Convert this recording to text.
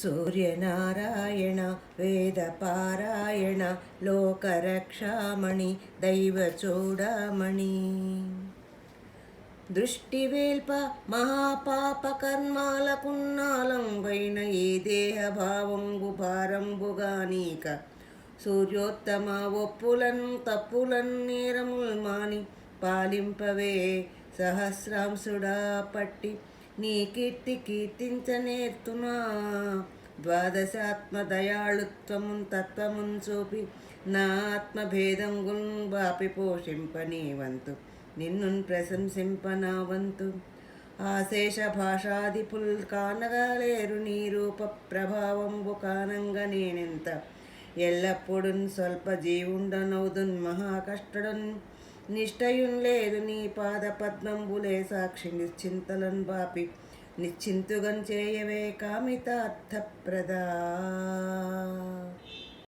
సూర్యనారాయణ వేదపారాయణ లోకరక్షామణి దైవచూడామణి దృష్టివేల్ప మహాపాపకర్మాలకున్నాలంబైన ఈ దేహభావంబు భారంబుగానీక సూర్యోత్తమ ఒప్పులన్ తప్పులన్ నేరముల్ మాని పాలింపవే సహస్రాంశుడా పట్టి నీ కీర్తి కీర్తించనేర్తునా ద్వాదశాత్మ దయాళుత్వమున్ తత్వమున్ చూపి నా ఆత్మభేదంగున్ బాపి పోషింపనీ వంతు నిన్నున్ ప్రశంసింపనా వంతు ఆశేష భాషాదిపుల్ కానగలేరు నీ రూప ప్రభావంబు కానంగ నేనెంత ఎల్లప్పుడున్ స్వల్ప జీవుండనౌదున్ మహాకష్టడున్ నిష్టయున్ లేదు నీ పాద పద్మంబులే సాక్షి నిశ్చింతలన్ బాపి నిశ్చింతుగన్ చేయవే కామితార్థప్రదా.